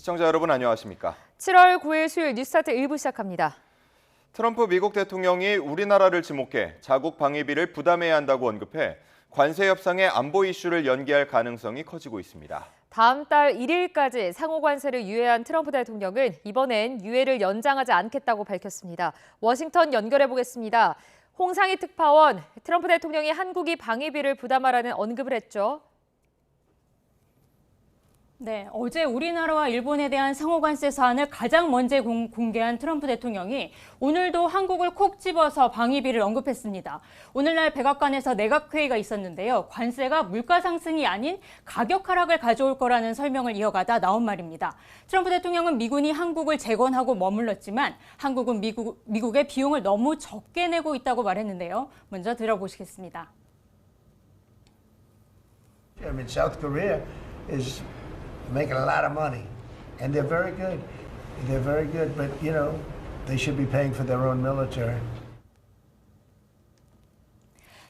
시청자 여러분 안녕하십니까? 7월 9일 수요일 뉴스타트 1부 시작합니다. 트럼프 미국 대통령이 우리나라를 지목해 자국 방위비를 부담해야 한다고 언급해 관세 협상의 안보 이슈를 연기할 가능성이 커지고 있습니다. 다음 달 1일까지 상호 관세를 유예한 트럼프 대통령은 이번엔 유예를 연장하지 않겠다고 밝혔습니다. 워싱턴 연결해 보겠습니다. 홍상희 특파원, 트럼프 대통령이 한국이 방위비를 부담하라는 언급을 했죠. 네, 어제 우리나라와 일본에 대한 상호관세 사안을 가장 먼저 공개한 트럼프 대통령이 오늘도 한국을 콕 집어서 방위비를 언급했습니다. 오늘날 백악관에서 내각회의가 있었는데요. 관세가 물가 상승이 아닌 가격 하락을 가져올 거라는 설명을 이어가다 나온 말입니다. 트럼프 대통령은 미군이 한국을 재건하고 머물렀지만 한국은 미국의 비용을 너무 적게 내고 있다고 말했는데요. 먼저 들어보시겠습니다. South Korea is making a lot of money, and they're very good. They're very good, but they should be paying for their own military.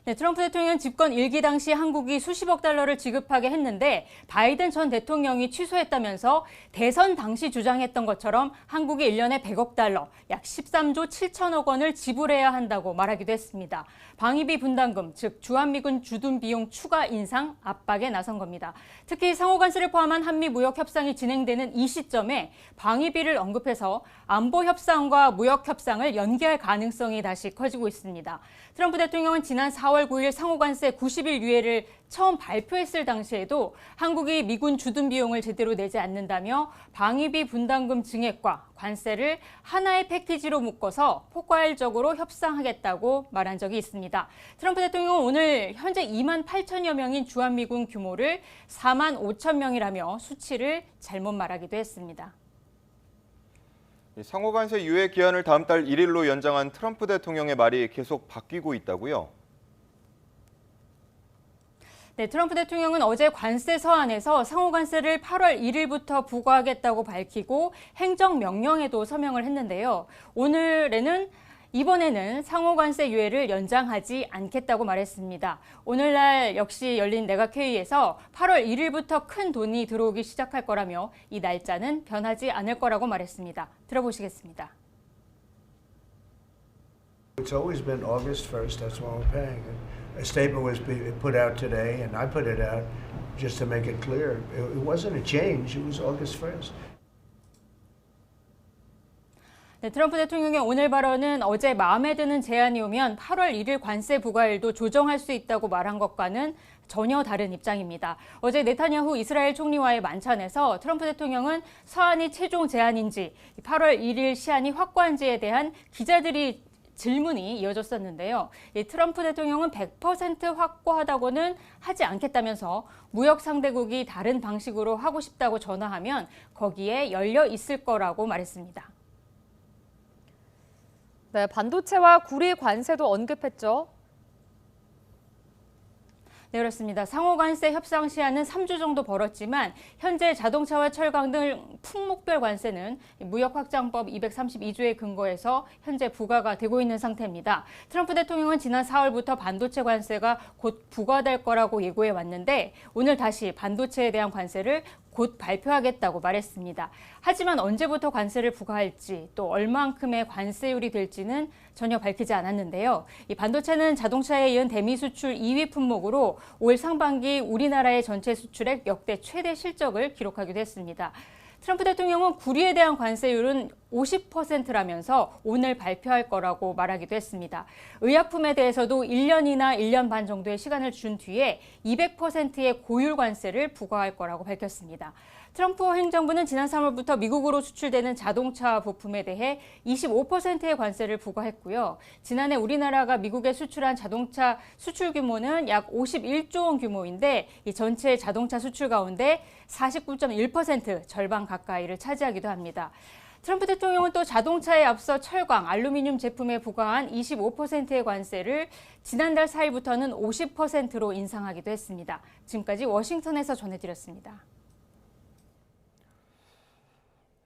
네, 트럼프 대통령 집권 1기 당시 한국이 수십억 달러를 지급하게 했는데 바이든 전 대통령이 취소했다면서 대선 당시 주장했던 것처럼 한국이 1년에 100억 달러, 약 13조 7천억 원을 지불해야 한다고 말하기도 했습니다. 방위비 분담금, 즉 주한미군 주둔 비용 추가 인상 압박에 나선 겁니다. 특히 상호관세를 포함한 한미 무역 협상이 진행되는 이 시점에 방위비를 언급해서 안보 협상과 무역 협상을 연기할 가능성이 다시 커지고 있습니다. 트럼프 대통령은 지난 4월 9일 상호관세 90일 유예를 처음 발표했을 당시에도 한국이 미군 주둔 비용을 제대로 내지 않는다며 방위비 분담금 증액과 관세를 하나의 패키지로 묶어서 포괄적으로 협상하겠다고 말한 적이 있습니다. 트럼프 대통령은 오늘 현재 2만 8천여 명인 주한미군 규모를 4만 5천 명이라며 수치를 잘못 말하기도 했습니다. 상호관세 유예 기한을 다음 달 1일로 연장한 트럼프 대통령의 말이 계속 바뀌고 있다고요? 네, 트럼프 대통령은 어제 관세 서한에서 상호관세를 8월 1일부터 부과하겠다고 밝히고 행정명령에도 서명을 했는데요. 이번에는 상호관세 유예를 연장하지 않겠다고 말했습니다. 오늘날 역시 열린 내각회의에서 8월 1일부터 큰 돈이 들어오기 시작할 거라며 이 날짜는 변하지 않을 거라고 말했습니다. 들어보시겠습니다. It's always been August 1st. That's when we're paying. A statement was put out today, and I put it out just to make it clear. It wasn't a change. It was August 1st. 네, 트럼프 대통령의 오늘 발언은 어제 마음에 드는 제안이 오면 8월 1일 관세 부과일도 조정할 수 있다고 말한 것과는 전혀 다른 입장입니다. 어제 네타냐후 이스라엘 총리와의 만찬에서 트럼프 대통령은 서한이 최종 제안인지 8월 1일 시한이 확고한지에 대한 기자들이 질문이 이어졌었는데요. 트럼프 대통령은 100% 확고하다고는 하지 않겠다면서 무역 상대국이 다른 방식으로 하고 싶다고 전화하면 거기에 열려 있을 거라고 말했습니다. 네, 반도체와 구리 관세도 언급했죠. 네, 그렇습니다. 상호관세 협상 시한은 3주 정도 벌었지만 현재 자동차와 철강 등 품목별 관세는 무역확장법 232조에 근거해서 현재 부과가 되고 있는 상태입니다. 트럼프 대통령은 지난 4월부터 반도체 관세가 곧 부과될 거라고 예고해 왔는데 오늘 다시 반도체에 대한 관세를 곧 발표하겠다고 말했습니다. 하지만 언제부터 관세를 부과할지 또 얼만큼의 관세율이 될지는 전혀 밝히지 않았는데요. 이 반도체는 자동차에 이은 대미 수출 2위 품목으로 올 상반기 우리나라의 전체 수출액 역대 최대 실적을 기록하기도 했습니다. 트럼프 대통령은 구리에 대한 관세율은 50%라면서 오늘 발표할 거라고 말하기도 했습니다. 의약품에 대해서도 1년이나 1년 반 정도의 시간을 준 뒤에 200%의 고율 관세를 부과할 거라고 밝혔습니다. 트럼프 행정부는 지난 3월부터 미국으로 수출되는 자동차 부품에 대해 25%의 관세를 부과했고요. 지난해 우리나라가 미국에 수출한 자동차 수출 규모는 약 51조 원 규모인데 이 전체 자동차 수출 가운데 49.1% 절반 가까이를 차지하기도 합니다. 트럼프 대통령은 또 자동차에 앞서 철강, 알루미늄 제품에 부과한 25%의 관세를 지난달 4일부터는 50%로 인상하기도 했습니다. 지금까지 워싱턴에서 전해드렸습니다.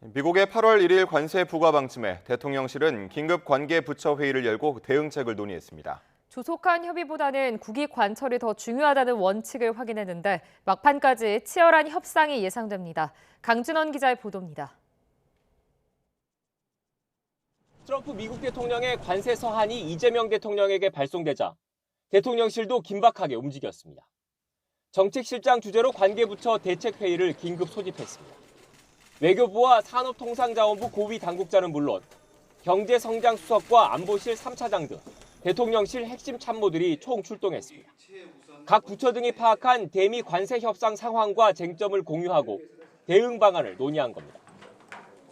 미국의 8월 1일 관세 부과 방침에 대통령실은 긴급 관계 부처 회의를 열고 대응책을 논의했습니다. 조속한 협의보다는 국익 관철이 더 중요하다는 원칙을 확인했는데 막판까지 치열한 협상이 예상됩니다. 강준원 기자의 보도입니다. 트럼프 미국 대통령의 관세 서한이 이재명 대통령에게 발송되자 대통령실도 긴박하게 움직였습니다. 정책실장 주재로 관계부처 대책회의를 긴급 소집했습니다. 외교부와 산업통상자원부 고위 당국자는 물론 경제성장수석과 안보실 3차장 등 대통령실 핵심 참모들이 총 출동했습니다. 각 부처 등이 파악한 대미 관세 협상 상황과 쟁점을 공유하고 대응 방안을 논의한 겁니다.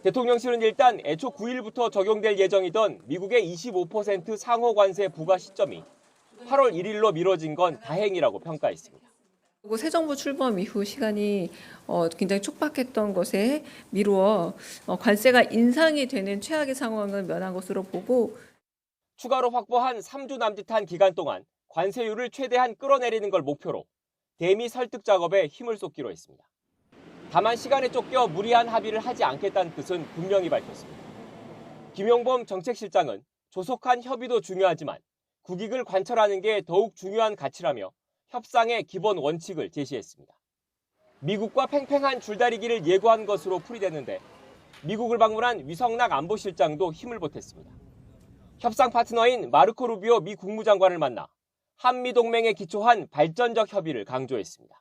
대통령실은 일단 애초 9일부터 적용될 예정이던 미국의 25% 상호 관세 부과 시점이 8월 1일로 미뤄진 건 다행이라고 평가했습니다. 새 정부 출범 이후 시간이 굉장히 촉박했던 것에 미루어 관세가 인상이 되는 최악의 상황을 면한 것으로 보고 추가로 확보한 3주 남짓한 기간 동안 관세율을 최대한 끌어내리는 걸 목표로 대미 설득 작업에 힘을 쏟기로 했습니다. 다만 시간에 쫓겨 무리한 합의를 하지 않겠다는 뜻은 분명히 밝혔습니다. 김용범 정책실장은 조속한 협의도 중요하지만 국익을 관철하는 게 더욱 중요한 가치라며 협상의 기본 원칙을 제시했습니다. 미국과 팽팽한 줄다리기를 예고한 것으로 풀이됐는데 미국을 방문한 위성락 안보실장도 힘을 보탰습니다. 협상 파트너인 마르코 루비오 미 국무장관을 만나 한미동맹에 기초한 발전적 협의를 강조했습니다.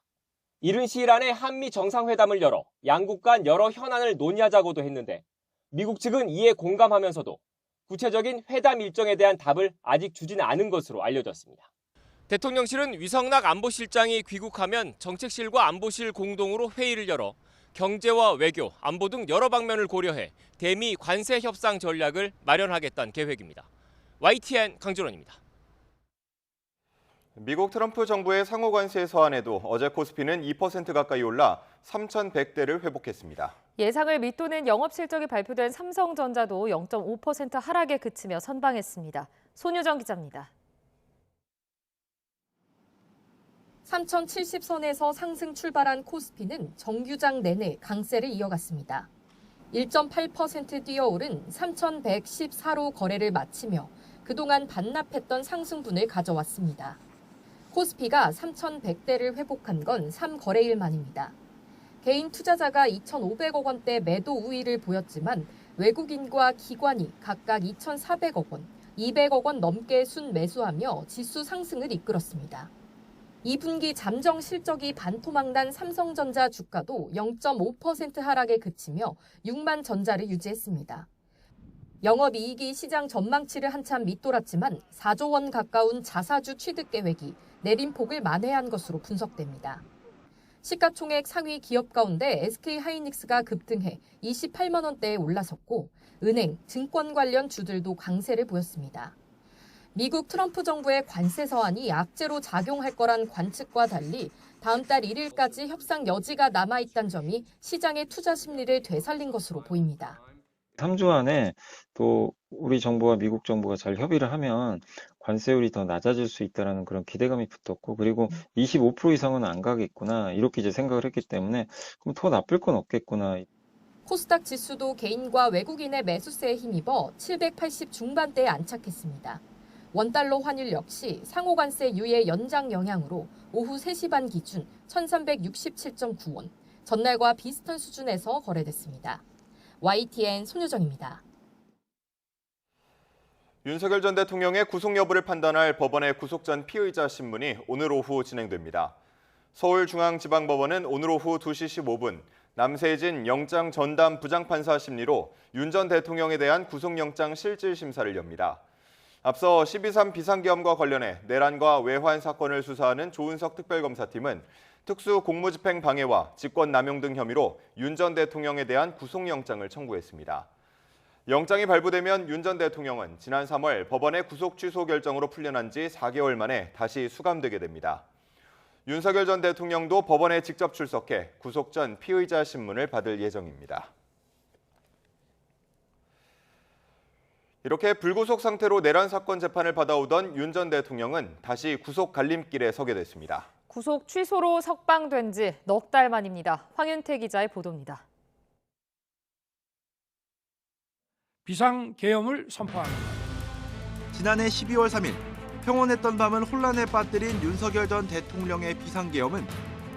이른 시일 안에 한미 정상회담을 열어 양국 간 여러 현안을 논의하자고도 했는데 미국 측은 이에 공감하면서도 구체적인 회담 일정에 대한 답을 아직 주지는 않은 것으로 알려졌습니다. 대통령실은 위성락 안보실장이 귀국하면 정책실과 안보실 공동으로 회의를 열어 경제와 외교, 안보 등 여러 방면을 고려해 대미 관세 협상 전략을 마련하겠다는 계획입니다. YTN 강준원입니다. 미국 트럼프 정부의 상호 관세 서한에도 어제 코스피는 2% 가까이 올라 3,100대를 회복했습니다. 예상을 밑도는 영업 실적이 발표된 삼성전자도 0.5% 하락에 그치며 선방했습니다. 손유정 기자입니다. 3,070선에서 상승 출발한 코스피는 정규장 내내 강세를 이어갔습니다. 1.8% 뛰어오른 3,114로 거래를 마치며 그동안 반납했던 상승분을 가져왔습니다. 코스피가 3,100대를 회복한 건 3거래일 만입니다. 개인 투자자가 2,500억 원대 매도 우위를 보였지만 외국인과 기관이 각각 2,400억 원, 200억 원 넘게 순매수하며 지수 상승을 이끌었습니다. 2분기 잠정 실적이 반토막난 삼성전자 주가도 0.5% 하락에 그치며 6만 전자를 유지했습니다. 영업이익이 시장 전망치를 한참 밑돌았지만 4조 원 가까운 자사주 취득 계획이 내림폭을 만회한 것으로 분석됩니다. 시가총액 상위 기업 가운데 SK하이닉스가 급등해 28만 원대에 올라섰고 은행, 증권 관련 주들도 강세를 보였습니다. 미국 트럼프 정부의 관세 서한이 악재로 작용할 거란 관측과 달리 다음 달 1일까지 협상 여지가 남아있다는 점이 시장의 투자 심리를 되살린 것으로 보입니다. 3주 안에 또 우리 정부와 미국 정부가 잘 협의를 하면 관세율이 더 낮아질 수 있다는 그런 기대감이 붙었고 그리고 25% 이상은 안 가겠구나 이렇게 이제 생각을 했기 때문에 그럼 더 나쁠 건 없겠구나. 코스닥 지수도 개인과 외국인의 매수세에 힘입어 780 중반대에 안착했습니다. 원달러 환율 역시 상호관세 유예 연장 영향으로 오후 3시 반 기준 1,367.9원, 전날과 비슷한 수준에서 거래됐습니다. YTN 손유정입니다. 윤석열 전 대통령의 구속 여부를 판단할 법원의 구속 전 피의자 신문이 오늘 오후 진행됩니다. 서울중앙지방법원은 오늘 오후 2시 15분 남세진 영장 전담 부장판사 심리로 윤 전 대통령에 대한 구속영장 실질심사를 엽니다. 앞서 12.3 비상계엄과 관련해 내란과 외환 사건을 수사하는 조은석 특별검사팀은 특수 공무집행 방해와 직권남용 등 혐의로 윤 전 대통령에 대한 구속영장을 청구했습니다. 영장이 발부되면 윤 전 대통령은 지난 3월 법원의 구속 취소 결정으로 풀려난 지 4개월 만에 다시 수감되게 됩니다. 윤석열 전 대통령도 법원에 직접 출석해 구속 전 피의자 신문을 받을 예정입니다. 이렇게 불구속 상태로 내란 사건 재판을 받아오던 윤 전 대통령은 다시 구속 갈림길에 서게 됐습니다. 구속 취소로 석방된 지 넉 달 만입니다. 황윤태 기자의 보도입니다. 비상계엄을 선포합니다. 지난해 12월 3일 평온했던 밤을 혼란에 빠뜨린 윤석열 전 대통령의 비상계엄은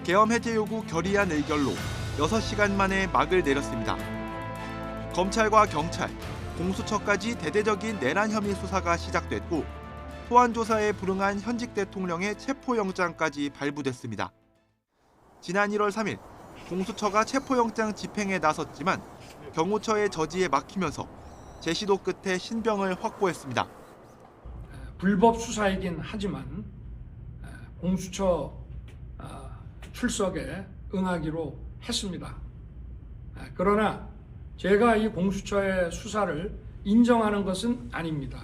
계엄 해제 요구 결의안 의결로 6시간 만에 막을 내렸습니다. 검찰과 경찰, 공수처까지 대대적인 내란 혐의 수사가 시작됐고 소환 조사에 불응한 현직 대통령의 체포영장까지 발부됐습니다. 지난 1월 3일 공수처가 체포영장 집행에 나섰지만 경호처의 저지에 막히면서 제시도 끝에 신병을 확보했습니다. 불법 수사이긴 하지만 공수처 출석에 응하기로 했습니다. 그러나 제가 이 공수처의 수사를 인정하는 것은 아닙니다.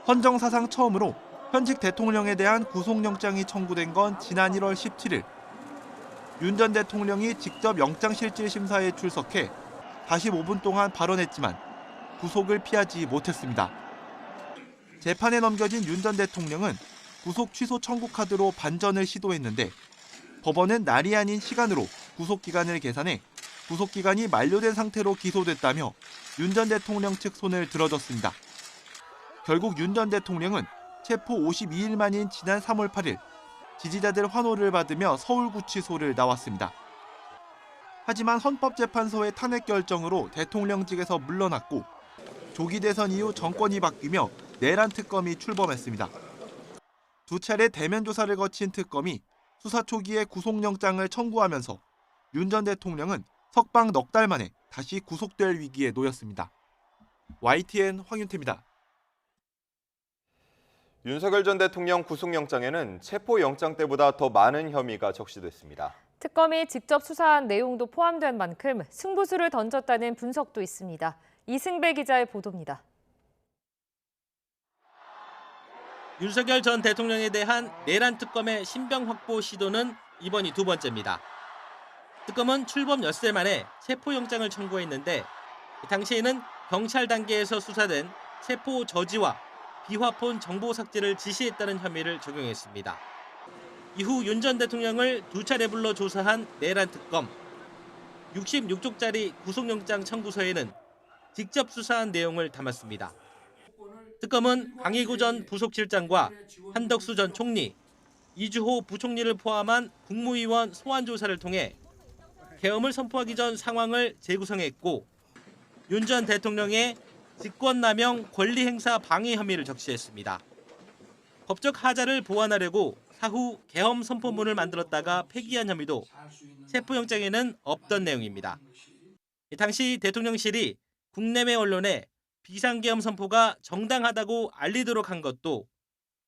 헌정사상 처음으로 현직 대통령에 대한 구속영장이 청구된 건 지난 1월 17일. 윤 전 대통령이 직접 영장실질심사에 출석해 45분 동안 발언했지만 구속을 피하지 못했습니다. 재판에 넘겨진 윤 전 대통령은 구속 취소 청구 카드로 반전을 시도했는데 법원은 날이 아닌 시간으로 구속기간을 계산해 구속기간이 만료된 상태로 기소됐다며 윤 전 대통령 측 손을 들어줬습니다. 결국 윤 전 대통령은 체포 52일 만인 지난 3월 8일 지지자들 환호를 받으며 서울구치소를 나왔습니다. 하지만 헌법재판소의 탄핵 결정으로 대통령직에서 물러났고 조기 대선 이후 정권이 바뀌며 내란 특검이 출범했습니다. 두 차례 대면 조사를 거친 특검이 수사 초기에 구속영장을 청구하면서 윤 전 대통령은 석방 넉 달 만에 다시 구속될 위기에 놓였습니다. YTN 황윤태입니다. 윤석열 전 대통령 구속영장에는 체포영장 때보다 더 많은 혐의가 적시됐습니다. 특검이 직접 수사한 내용도 포함된 만큼 승부수를 던졌다는 분석도 있습니다. 이승배 기자의 보도입니다. 윤석열 전 대통령에 대한 내란 특검의 신병 확보 시도는 이번이 두 번째입니다. 특검은 출범 엿새 만에 체포영장을 청구했는데 당시에는 경찰 단계에서 수사된 체포 저지와 비화폰 정보 삭제를 지시했다는 혐의를 적용했습니다. 이후 윤 전 대통령을 두 차례 불러 조사한 내란 특검. 66쪽짜리 구속영장 청구서에는 직접 수사한 내용을 담았습니다. 특검은 강희구 전 부속실장과 한덕수 전 총리, 이주호 부총리를 포함한 국무위원 소환 조사를 통해 계엄을 선포하기 전 상황을 재구성했고 윤 전 대통령의 직권남용 권리행사 방해 혐의를 적시했습니다. 법적 하자를 보완하려고 사후 계엄 선포문을 만들었다가 폐기한 혐의도 체포영장에는 없던 내용입니다. 당시 대통령실이 국내외 언론에 비상계엄 선포가 정당하다고 알리도록 한 것도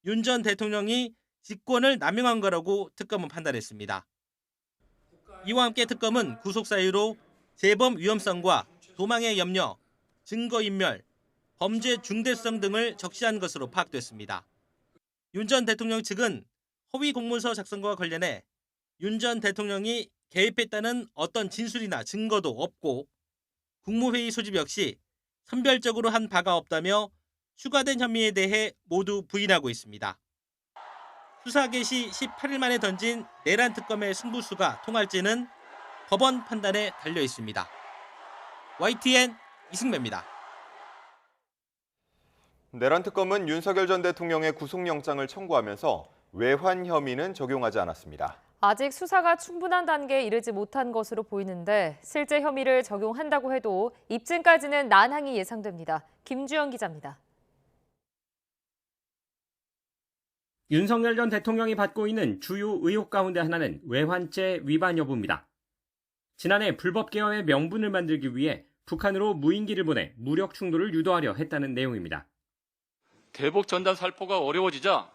윤 전 대통령이 직권을 남용한 거라고 특검은 판단했습니다. 이와 함께 특검은 구속 사유로 재범 위험성과 도망의 염려, 증거인멸, 범죄 중대성 등을 적시한 것으로 파악됐습니다. 윤 전 대통령 측은 허위 공문서 작성과 관련해 윤 전 대통령이 개입했다는 어떤 진술이나 증거도 없고 국무회의 소집 역시 선별적으로 한 바가 없다며 추가된 혐의에 대해 모두 부인하고 있습니다. 수사 개시 18일 만에 던진 내란 특검의 승부수가 통할지는 법원 판단에 달려 있습니다. YTN 이승배입니다. 내란 특검은 윤석열 전 대통령의 구속영장을 청구하면서 외환 혐의는 적용하지 않았습니다. 아직 수사가 충분한 단계에 이르지 못한 것으로 보이는데 실제 혐의를 적용한다고 해도 입증까지는 난항이 예상됩니다. 김주영 기자입니다. 윤석열 전 대통령이 받고 있는 주요 의혹 가운데 하나는 외환죄 위반 여부입니다. 지난해 불법 계엄의 명분을 만들기 위해 북한으로 무인기를 보내 무력 충돌을 유도하려 했다는 내용입니다. 대북 전단 살포가 어려워지자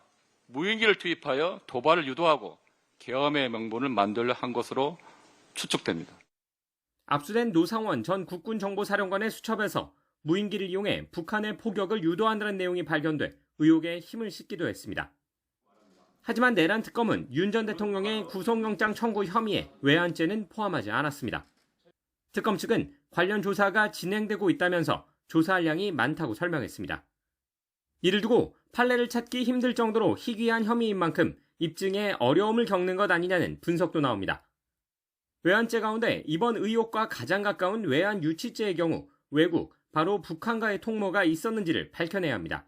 무인기를 투입하여 도발을 유도하고 계엄의 명분을 만들려 한 것으로 추측됩니다. 압수된 노상원 전 국군정보사령관의 수첩에서 무인기를 이용해 북한의 포격을 유도한다는 내용이 발견돼 의혹에 힘을 싣기도 했습니다. 하지만 내란 특검은 윤 전 대통령의 구속영장 청구 혐의에 외환죄는 포함하지 않았습니다. 특검 측은 관련 조사가 진행되고 있다면서 조사할 양이 많다고 설명했습니다. 이를 두고 판례를 찾기 힘들 정도로 희귀한 혐의인 만큼 입증에 어려움을 겪는 것 아니냐는 분석도 나옵니다. 외환죄 가운데 이번 의혹과 가장 가까운 외환 유치죄의 경우 외국, 바로 북한과의 통모가 있었는지를 밝혀내야 합니다.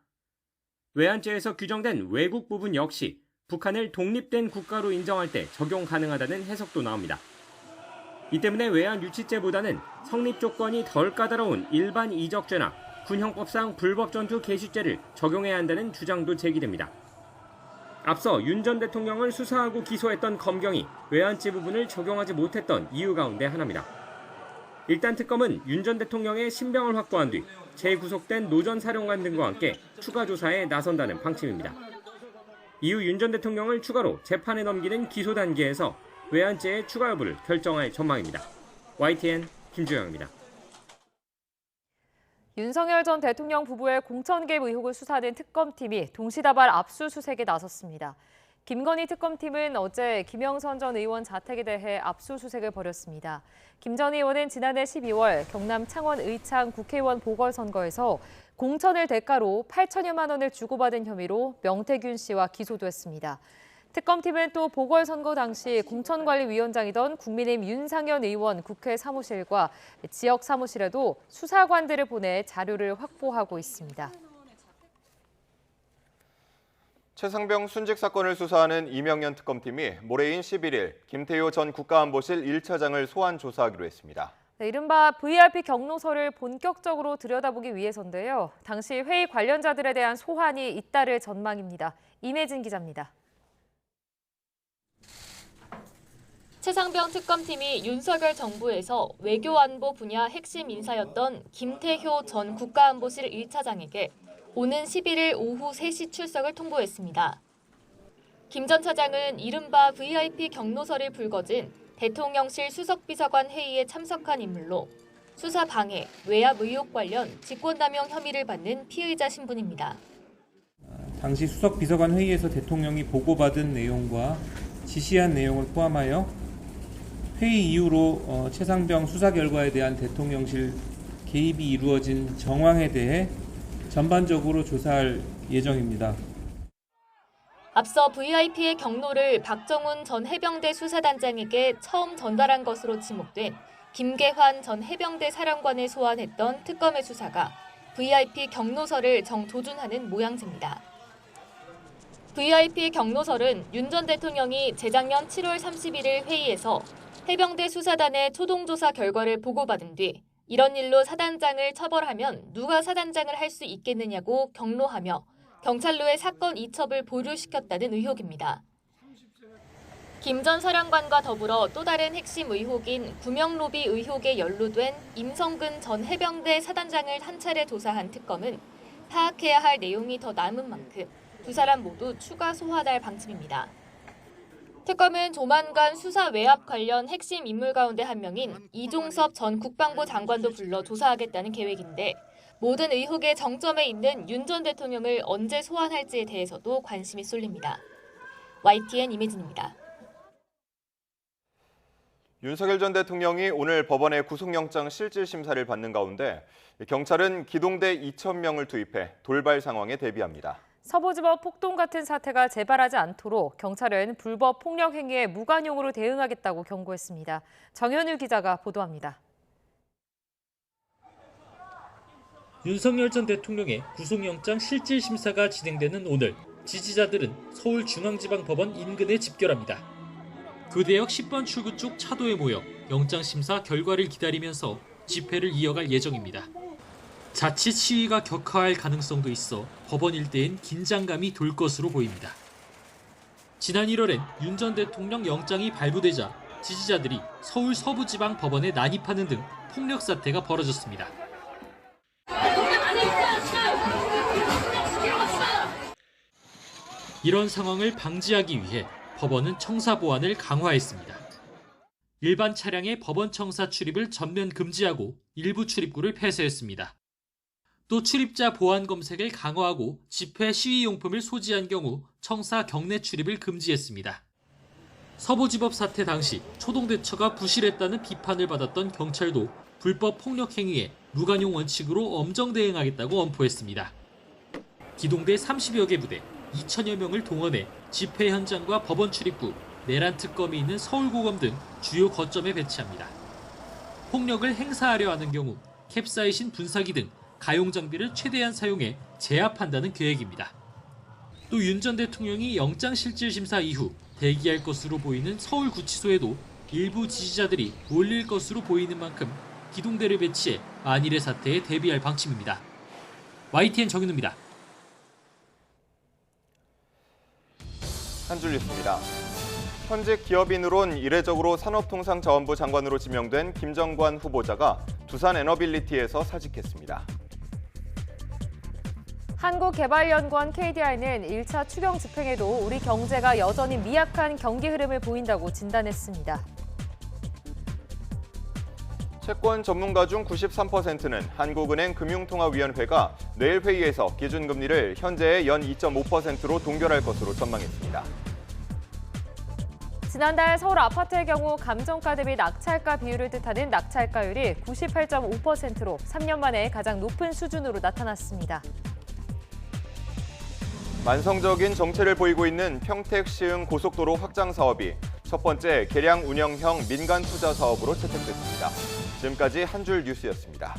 외환죄에서 규정된 외국 부분 역시 북한을 독립된 국가로 인정할 때 적용 가능하다는 해석도 나옵니다. 이 때문에 외환 유치죄보다는 성립 조건이 덜 까다로운 일반 이적죄나 군형법상 불법 전투 개시죄를 적용해야 한다는 주장도 제기됩니다. 앞서 윤 전 대통령을 수사하고 기소했던 검경이 외환죄 부분을 적용하지 못했던 이유 가운데 하나입니다. 일단 특검은 윤 전 대통령의 신병을 확보한 뒤 재구속된 노 전 사령관 등과 함께 추가 조사에 나선다는 방침입니다. 이후 윤 전 대통령을 추가로 재판에 넘기는 기소 단계에서 외환죄의 추가 여부를 결정할 전망입니다. YTN 김주영입니다. 윤석열 전 대통령 부부의 공천 개입 의혹을 수사하는 특검팀이 동시다발 압수수색에 나섰습니다. 김건희 특검팀은 어제 김영선 전 의원 자택에 대해 압수수색을 벌였습니다. 김 전 의원은 지난해 12월 경남 창원 의창 국회의원 보궐선거에서 공천을 대가로 8천여만 원을 주고받은 혐의로 명태균 씨와 기소도 했습니다. 특검팀은 또 보궐선거 당시 공천관리위원장이던 국민의힘 윤상현 의원 국회 사무실과 지역 사무실에도 수사관들을 보내 자료를 확보하고 있습니다. 최상병 순직 사건을 수사하는 이명년 특검팀이 모레인 11일 김태효 전 국가안보실 1차장을 소환 조사하기로 했습니다. 네, 이른바 VIP 경로서를 본격적으로 들여다보기 위해서인데요. 당시 회의 관련자들에 대한 소환이 잇따를 전망입니다. 임혜진 기자입니다. 최상병 특검팀이 윤석열 정부에서 외교안보 분야 핵심 인사였던 김태효 전 국가안보실 1차장에게 오는 11일 오후 3시 출석을 통보했습니다. 김 전 차장은 이른바 VIP 경로서를 불거진 대통령실 수석비서관 회의에 참석한 인물로 수사 방해, 외압 의혹 관련 직권남용 혐의를 받는 피의자 신분입니다. 당시 수석비서관 회의에서 대통령이 보고받은 내용과 지시한 내용을 포함하여 회의 이후로 최상병 수사 결과에 대한 대통령실 개입이 이루어진 정황에 대해 전반적으로 조사할 예정입니다. 앞서 VIP의 경로를 박정훈 전 해병대 수사단장에게 처음 전달한 것으로 지목된 김계환 전 해병대 사령관을 소환했던 특검의 수사가 VIP 경로서를 정조준하는 모양새입니다. VIP 경로설은 윤 전 대통령이 재작년 7월 31일 회의에서 해병대 수사단의 초동조사 결과를 보고받은 뒤 이런 일로 사단장을 처벌하면 누가 사단장을 할 수 있겠느냐고 경로하며 경찰로의 사건 이첩을 보류시켰다는 의혹입니다. 김 전 사령관과 더불어 또 다른 핵심 의혹인 구명로비 의혹에 연루된 임성근 전 해병대 사단장을 한 차례 조사한 특검은 파악해야 할 내용이 더 남은 만큼 두 사람 모두 추가 소환할 방침입니다. 특검은 조만간 수사 외압 관련 핵심 인물 가운데 한 명인 이종섭 전 국방부 장관도 불러 조사하겠다는 계획인데 모든 의혹의 정점에 있는 윤 전 대통령을 언제 소환할지에 대해서도 관심이 쏠립니다. YTN 임혜진입니다. 윤석열 전 대통령이 오늘 법원의 구속영장 실질심사를 받는 가운데 경찰은 기동대 2,000명을 투입해 돌발 상황에 대비합니다. 서부지법 폭동 같은 사태가 재발하지 않도록 경찰은 불법 폭력 행위에 무관용으로 대응하겠다고 경고했습니다. 정현일 기자가 보도합니다. 윤석열 전 대통령의 구속영장 실질심사가 진행되는 오늘, 지지자들은 서울중앙지방법원 인근에 집결합니다. 교대역 10번 출구 쪽 차도에 모여 영장심사 결과를 기다리면서 집회를 이어갈 예정입니다. 자칫 시위가 격화할 가능성도 있어 법원 일대엔 긴장감이 돌 것으로 보입니다. 지난 1월엔 윤 전 대통령 영장이 발부되자 지지자들이 서울 서부지방법원에 난입하는 등 폭력 사태가 벌어졌습니다. 이런 상황을 방지하기 위해 법원은 청사 보안을 강화했습니다. 일반 차량의 법원 청사 출입을 전면 금지하고 일부 출입구를 폐쇄했습니다. 또 출입자 보안 검색을 강화하고 집회 시위용품을 소지한 경우 청사 경내 출입을 금지했습니다. 서부지법 사태 당시 초동대처가 부실했다는 비판을 받았던 경찰도 불법 폭력 행위에 무관용 원칙으로 엄정 대응하겠다고 엄포했습니다. 기동대 30여 개 부대, 2천여 명을 동원해 집회 현장과 법원 출입구, 내란 특검이 있는 서울고검 등 주요 거점에 배치합니다. 폭력을 행사하려 하는 경우 캡사이신 분사기 등 가용 장비를 최대한 사용해 제압한다는 계획입니다. 또 윤 전 대통령이 영장실질심사 이후 대기할 것으로 보이는 서울구치소에도 일부 지지자들이 몰릴 것으로 보이는 만큼 기동대를 배치해 만일의 사태에 대비할 방침입니다. YTN 정윤우입니다. 한 줄 뉴스입니다. 현직 기업인으론 이례적으로 산업통상자원부 장관으로 지명된 김정관 후보자가 두산에너빌리티에서 사직했습니다. 한국개발연구원 KDI는 1차 추경 집행에도 우리 경제가 여전히 미약한 경기 흐름을 보인다고 진단했습니다. 채권 전문가 중 93%는 한국은행 금융통화위원회가 내일 회의에서 기준금리를 현재의 연 2.5%로 동결할 것으로 전망했습니다. 지난달 서울 아파트의 경우 감정가 대비 낙찰가 비율을 뜻하는 낙찰가율이 98.5%로 3년 만에 가장 높은 수준으로 나타났습니다. 만성적인 정체를 보이고 있는 평택 시흥 고속도로 확장 사업이 첫 번째 개량 운영형 민간 투자 사업으로 채택됐습니다. 지금까지 한 줄 뉴스였습니다.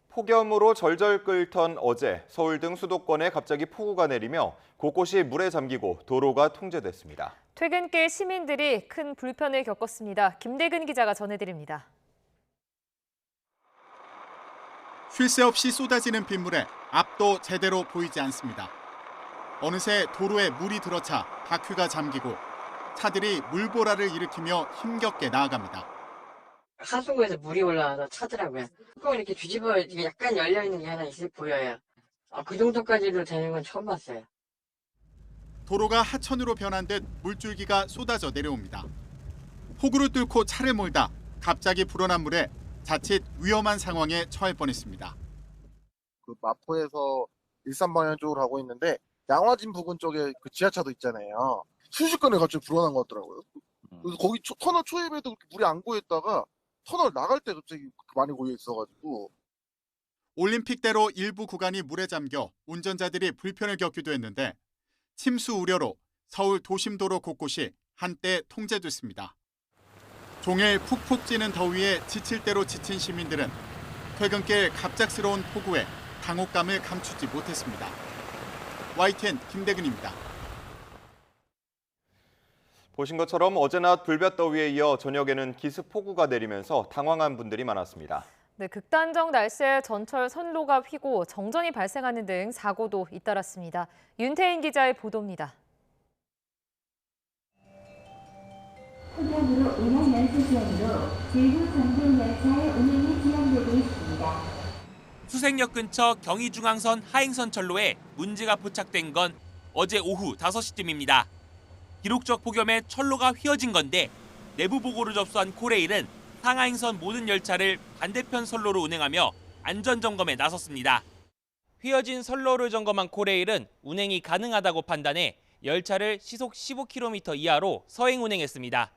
폭염으로 절절 끓던 어제 서울 등 수도권에 갑자기 폭우가 내리며 곳곳이 물에 잠기고 도로가 통제됐습니다. 퇴근길 시민들이 큰 불편을 겪었습니다. 김대근 기자가 전해드립니다. 쉴 새 없이 쏟아지는 빗물에 앞도 제대로 보이지 않습니다. 어느새 도로에 물이 들어차 바퀴가 잠기고 차들이 물보라를 일으키며 힘겹게 나아갑니다. 하수구에서 물이 올라와서 차더라고요. 뚜껑 이렇게 뒤집어 약간 열려있는 게 하나 있을 보여요. 그 정도까지도 되는 건 처음 봤어요. 도로가 하천으로 변한 듯 물줄기가 쏟아져 내려옵니다. 호구를 뚫고 차를 몰다 갑자기 불어난 물에 자칫 위험한 상황에 처할 뻔했습니다. 마포에서 일산 방향 쪽으로 가고 있는데 양화진 부근 쪽에 그 지하차도 있잖아요. 순식간에 갑자기 불어난 것 같더라고요. 그래서 거기 터널 초입에도 물이 안 고였다가 터널 나갈 때 갑자기 많이 고여 있어가지고. 올림픽대로 일부 구간이 물에 잠겨 운전자들이 불편을 겪기도 했는데 침수 우려로 서울 도심도로 곳곳이 한때 통제됐습니다. 종일 푹푹 찌는 더위에 지칠 대로 지친 시민들은 퇴근길 갑작스러운 폭우에 당혹감을 감추지 못했습니다. YTN 김대근입니다. 보신 것처럼 어제 낮 불볕 더위에 이어 저녁에는 기습폭우가 내리면서 당황한 분들이 많았습니다. 네, 극단적 날씨에 전철 선로가 휘고 정전이 발생하는 등 사고도 잇따랐습니다. 윤태인 기자의 보도입니다. 폭염으로 인한 연수시험으로 제주 전동 열차의 운행이 지연되고 있습니다. 수색역 근처 경의중앙선 하행선 철로에 문제가 포착된 건 어제 오후 5시쯤입니다. 기록적 폭염에 철로가 휘어진 건데 내부 보고를 접수한 코레일은 상하행선 모든 열차를 반대편 선로로 운행하며 안전점검에 나섰습니다. 휘어진 선로를 점검한 코레일은 운행이 가능하다고 판단해 열차를 시속 15km 이하로 서행 운행했습니다.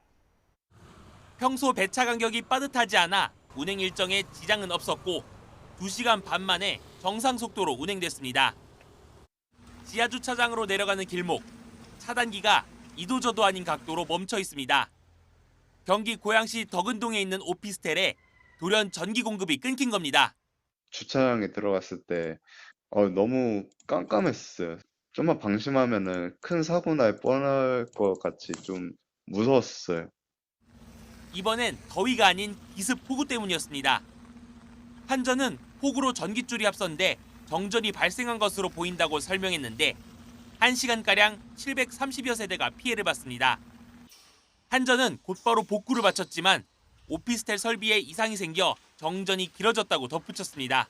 평소 배차 간격이 빠듯하지 않아 운행 일정에 지장은 없었고 2시간 반 만에 정상 속도로 운행됐습니다. 지하주차장으로 내려가는 길목, 차단기가 이도저도 아닌 각도로 멈춰 있습니다. 경기 고양시 덕은동에 있는 오피스텔에 돌연 전기 공급이 끊긴 겁니다. 주차장에 들어갔을 때 너무 깜깜했어요. 좀만 방심하면은 큰 사고 날 뻔할 것 같이 좀 무서웠어요. 이번엔 더위가 아닌 기습 폭우 때문이었습니다. 한전은 폭우로 전기줄이 합선돼 정전이 발생한 것으로 보인다고 설명했는데 1시간가량 730여 세대가 피해를 봤습니다. 한전은 곧바로 복구를 마쳤지만 오피스텔 설비에 이상이 생겨 정전이 길어졌다고 덧붙였습니다.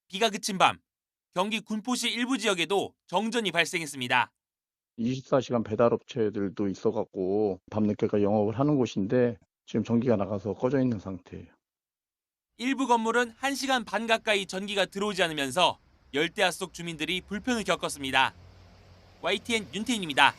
비가 그친 밤, 경기 군포시 일부 지역에도 정전이 발생했습니다. 24시간 배달업체들도 있어갖고 밤늦게까지 영업을 하는 곳인데 지금 전기가 나가서 꺼져 있는 상태예요. 일부 건물은 1시간 반 가까이 전기가 들어오지 않으면서 열대야 속 주민들이 불편을 겪었습니다. YTN 윤태인입니다.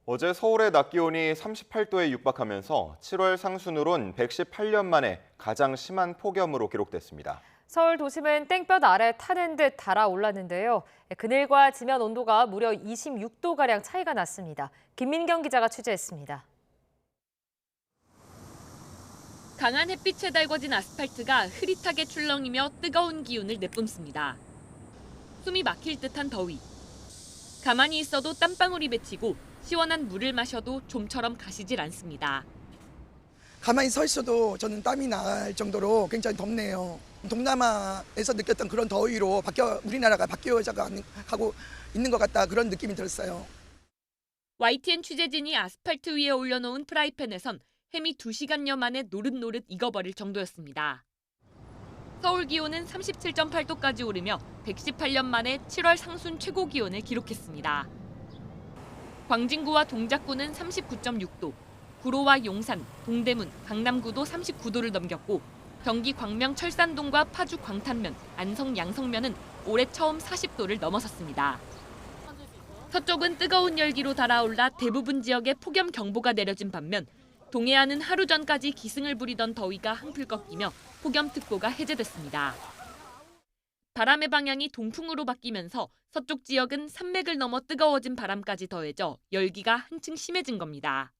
어제 서울의 낮 기온이 38도에 육박하면서 7월 상순으론 118년 만에 가장 심한 폭염으로 기록됐습니다. 서울 도심은 땡볕 아래 타는 듯 달아올랐는데요. 그늘과 지면 온도가 무려 26도가량 차이가 났습니다. 김민경 기자가 취재했습니다. 강한 햇빛에 달궈진 아스팔트가 흐릿하게 출렁이며 뜨거운 기운을 내뿜습니다. 숨이 막힐 듯한 더위. 가만히 있어도 땀방울이 맺히고 시원한 물을 마셔도 좀처럼 가시질 않습니다. 가만히 서 있어도 저는 땀이 날 정도로 굉장히 덥네요. 동남아에서 느꼈던 그런 더위로 우리나라가 바뀌어가고 있는 것 같다, 그런 느낌이 들었어요. YTN 취재진이 아스팔트 위에 올려놓은 프라이팬에선 햄이 2시간여 만에 노릇노릇 익어버릴 정도였습니다. 서울 기온은 37.8도까지 오르며 118년 만에 7월 상순 최고 기온을 기록했습니다. 광진구와 동작구는 39.6도, 구로와 용산, 동대문, 강남구도 39도를 넘겼고 경기 광명 철산동과 파주 광탄면, 안성 양성면은 올해 처음 40도를 넘어섰습니다. 서쪽은 뜨거운 열기로 달아올라 대부분 지역에 폭염경보가 내려진 반면 동해안은 하루 전까지 기승을 부리던 더위가 한풀 꺾이며 폭염특보가 해제됐습니다. 바람의 방향이 동풍으로 바뀌면서 서쪽 지역은 산맥을 넘어 뜨거워진 바람까지 더해져 열기가 한층 심해진 겁니다.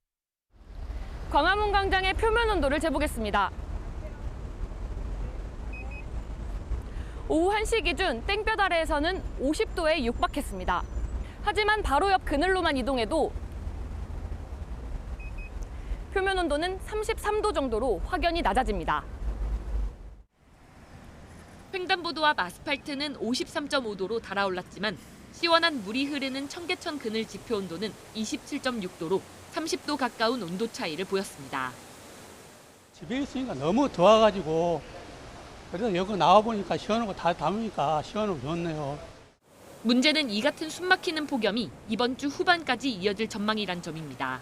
광화문 광장의 표면 온도를 재보겠습니다. 오후 1시 기준 땡볕 아래에서는 50도에 육박했습니다. 하지만 바로 옆 그늘로만 이동해도 표면 온도는 33도 정도로 확연히 낮아집니다. 횡단보도 앞 아스팔트는 53.5도로 달아올랐지만 시원한 물이 흐르는 청계천 그늘 지표 온도는 27.6도로 30도 가까운 온도 차이를 보였습니다. 집에 있으니까 너무 더워가지고 그래서 여기 나와보니까 시원하고 다 담으니까 시원하고 좋네요. 문제는 이 같은 숨막히는 폭염이 이번 주 후반까지 이어질 전망이란 점입니다.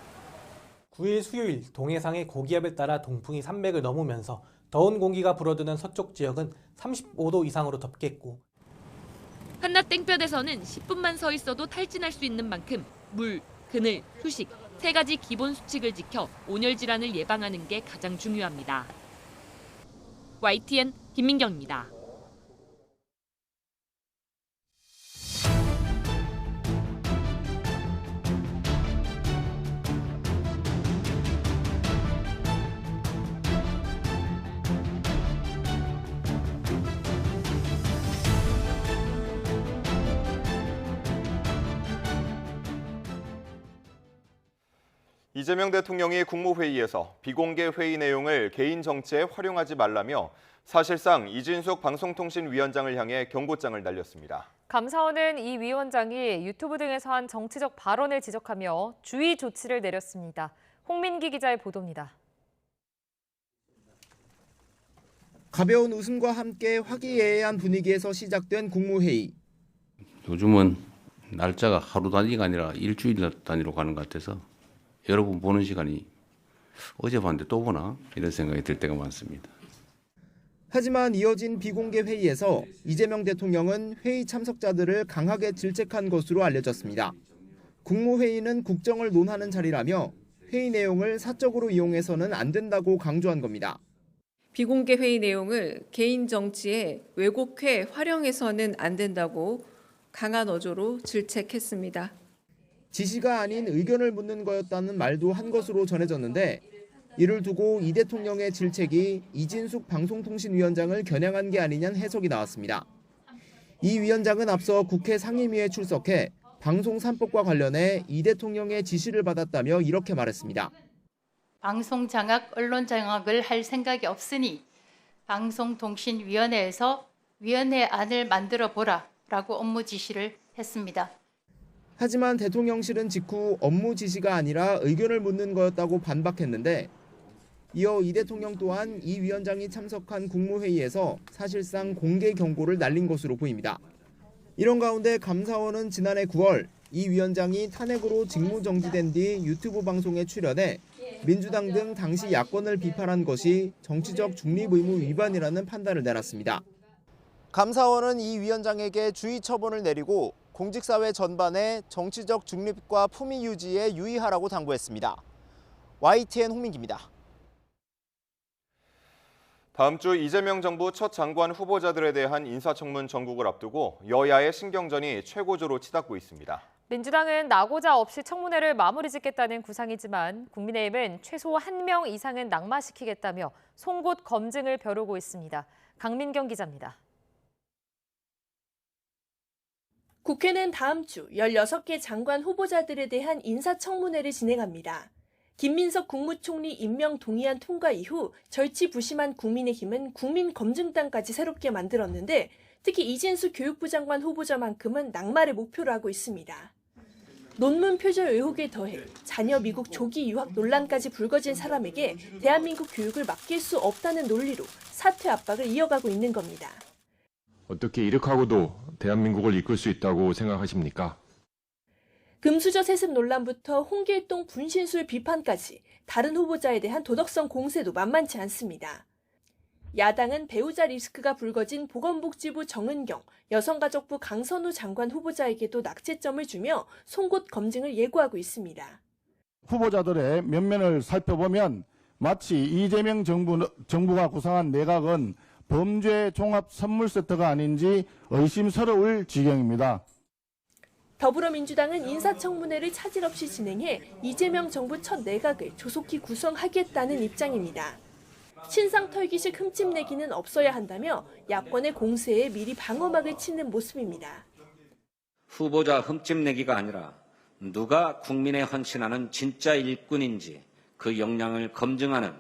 9일 수요일 동해상의 고기압에 따라 동풍이 산맥을 넘으면서 더운 공기가 불어드는 서쪽 지역은 35도 이상으로 덥겠고 한낮 땡볕에서는 10분만 서 있어도 탈진할 수 있는 만큼 물, 그늘, 휴식 3가지 기본 수칙을 지켜 온열 질환을 예방하는 게 가장 중요합니다. YTN 김민경입니다. 이재명 대통령이 국무회의에서 비공개 회의 내용을 개인 정치에 활용하지 말라며 사실상 이진숙 방송통신위원장을 향해 경고장을 날렸습니다. 감사원은 이 위원장이 유튜브 등에서 한 정치적 발언을 지적하며 주의 조치를 내렸습니다. 홍민기 기자의 보도입니다. 가벼운 웃음과 함께 화기애애한 분위기에서 시작된 국무회의. 요즘은 날짜가 하루 단위가 아니라 일주일 단위로 가는 것 같아서 여러분 보는 시간이 어제 봤는데 또 보나? 이런 생각이 들 때가 많습니다. 하지만 이어진 비공개 회의에서 이재명 대통령은 회의 참석자들을 강하게 질책한 것으로 알려졌습니다. 국무회의는 국정을 논하는 자리라며 회의 내용을 사적으로 이용해서는 안 된다고 강조한 겁니다. 비공개 회의 내용을 개인 정치에 왜곡해 활용해서는 안 된다고 강한 어조로 질책했습니다. 지시가 아닌 의견을 묻는 거였다는 말도 한 것으로 전해졌는데 이를 두고 이 대통령의 질책이 이진숙 방송통신위원장을 겨냥한 게 아니냐는 해석이 나왔습니다. 이 위원장은 앞서 국회 상임위에 출석해 방송 3법과 관련해 이 대통령의 지시를 받았다며 이렇게 말했습니다. 방송 장악, 언론 장악을 할 생각이 없으니 방송통신위원회에서 위원회 안을 만들어 보라라고 업무 지시를 했습니다. 하지만 대통령실은 직후 업무 지시가 아니라 의견을 묻는 거였다고 반박했는데 이어 이 대통령 또한 이 위원장이 참석한 국무회의에서 사실상 공개 경고를 날린 것으로 보입니다. 이런 가운데 감사원은 지난해 9월 이 위원장이 탄핵으로 직무정지된 뒤 유튜브 방송에 출연해 민주당 등 당시 야권을 비판한 것이 정치적 중립의무 위반이라는 판단을 내놨습니다. 감사원은 이 위원장에게 주의 처분을 내리고 공직사회 전반에 정치적 중립과 품위 유지에 유의하라고 당부했습니다. YTN 홍민기입니다. 다음 주 이재명 정부 첫 장관 후보자들에 대한 인사청문 전국을 앞두고 여야의 신경전이 최고조로 치닫고 있습니다. 민주당은 낙오자 없이 청문회를 마무리 짓겠다는 구상이지만 국민의힘은 최소 1명 이상은 낙마시키겠다며 송곳 검증을 벼르고 있습니다. 강민경 기자입니다. 국회는 다음 주 16개 장관 후보자들에 대한 인사청문회를 진행합니다. 김민석 국무총리 임명 동의안 통과 이후 절치부심한 국민의힘은 국민검증단까지 새롭게 만들었는데 특히 이진수 교육부 장관 후보자만큼은 낙마를 목표로 하고 있습니다. 논문 표절 의혹에 더해 자녀 미국 조기 유학 논란까지 불거진 사람에게 대한민국 교육을 맡길 수 없다는 논리로 사퇴 압박을 이어가고 있는 겁니다. 어떻게 이렇게하고도 대한민국을 이끌 수 있다고 생각하십니까? 금수저 세습 논란부터 홍길동 분신술 비판까지 다른 후보자에 대한 도덕성 공세도 만만치 않습니다. 야당은 배우자 리스크가 불거진 보건복지부 정은경, 여성가족부 강선우 장관 후보자에게도 낙제점을 주며 송곳 검증을 예고하고 있습니다. 후보자들의 면면을 살펴보면 마치 이재명 정부가 구상한 내각은 범죄 종합 선물 세트가 아닌지 의심스러울 지경입니다. 더불어민주당은 인사청문회를 차질 없이 진행해 이재명 정부 첫 내각을 조속히 구성하겠다는 입장입니다. 신상 털기식 흠집내기는 없어야 한다며 야권의 공세에 미리 방어막을 치는 모습입니다. 후보자 흠집내기가 아니라 누가 국민에 헌신하는 진짜 일꾼인지 그 역량을 검증하는.